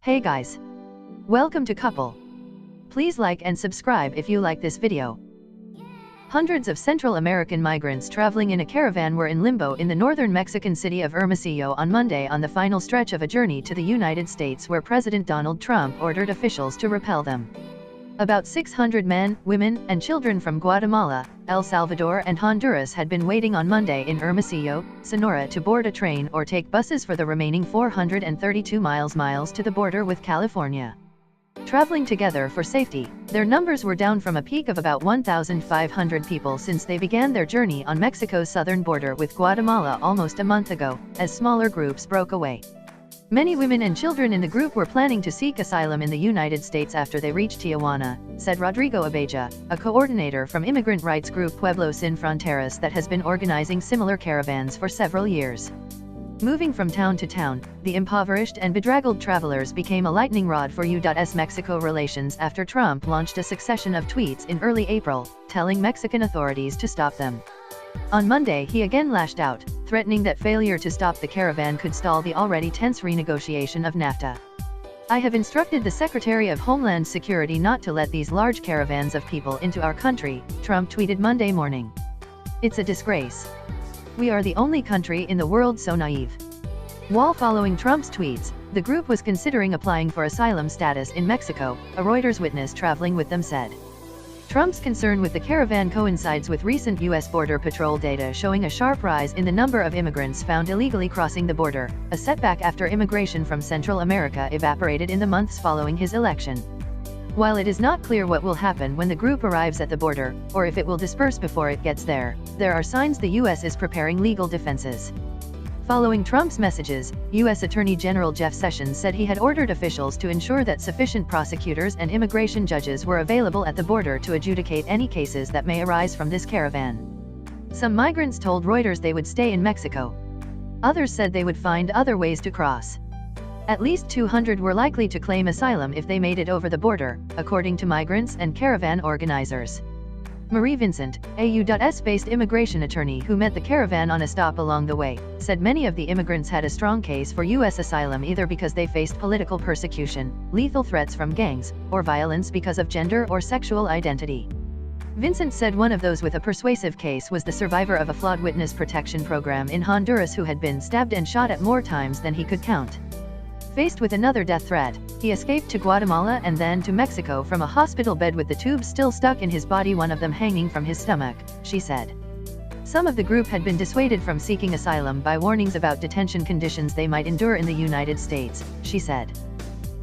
Hey guys! Welcome to Couple. Please like and subscribe if you like this video. Hundreds of Central American migrants traveling in a caravan were in limbo in the northern Mexican city of Hermosillo on Monday on the final stretch of a journey to the United States where President Donald Trump ordered officials to repel them. About 600 men, women, and children from Guatemala, El Salvador and Honduras had been waiting on Monday in Hermosillo, Sonora to board a train or take buses for the remaining 432 miles to the border with California. Traveling together for safety, their numbers were down from a peak of about 1,500 people since they began their journey on Mexico's southern border with Guatemala almost a month ago, as smaller groups broke away. Many women and children in the group were planning to seek asylum in the United States after they reached Tijuana, said Rodrigo Abeja, a coordinator from immigrant rights group Pueblos Sin Fronteras that has been organizing similar caravans for several years. Moving from town to town, the impoverished and bedraggled travelers became a lightning rod for U.S Mexico relations after Trump launched a succession of tweets in early April, telling Mexican authorities to stop them. On Monday he again lashed out, threatening that failure to stop the caravan could stall the already tense renegotiation of NAFTA. "I have instructed the Secretary of Homeland Security not to let these large caravans of people into our country," Trump tweeted Monday morning. "It's a disgrace. We are the only country in the world so naive." While following Trump's tweets, the group was considering applying for asylum status in Mexico, a Reuters witness traveling with them said. Trump's concern with the caravan coincides with recent U.S. Border Patrol data showing a sharp rise in the number of immigrants found illegally crossing the border, a setback after immigration from Central America evaporated in the months following his election. While it is not clear what will happen when the group arrives at the border, or if it will disperse before it gets there, there are signs the U.S. is preparing legal defenses. Following Trump's messages, U.S. Attorney General Jeff Sessions said he had ordered officials to ensure that sufficient prosecutors and immigration judges were available at the border to adjudicate any cases that may arise from this caravan. Some migrants told Reuters they would stay in Mexico. Others said they would find other ways to cross. At least 200 were likely to claim asylum if they made it over the border, according to migrants and caravan organizers. Marie Vincent, a U.S.-based immigration attorney who met the caravan on a stop along the way, said many of the immigrants had a strong case for U.S. asylum either because they faced political persecution, lethal threats from gangs, or violence because of gender or sexual identity. Vincent said one of those with a persuasive case was the survivor of a flawed witness protection program in Honduras who had been stabbed and shot at more times than he could count. Faced with another death threat, he escaped to Guatemala and then to Mexico from a hospital bed with the tubes still stuck in his body, one of them hanging from his stomach, she said. Some of the group had been dissuaded from seeking asylum by warnings about detention conditions they might endure in the United States, she said.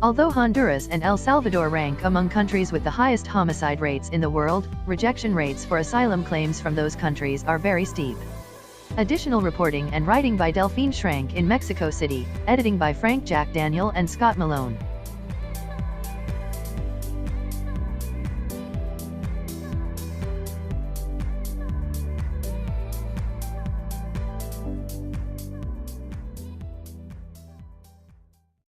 Although Honduras and El Salvador rank among countries with the highest homicide rates in the world, rejection rates for asylum claims from those countries are very steep. Additional reporting and writing by Delphine Schrank in Mexico City, editing by Frank Jack Daniel and Scott Malone.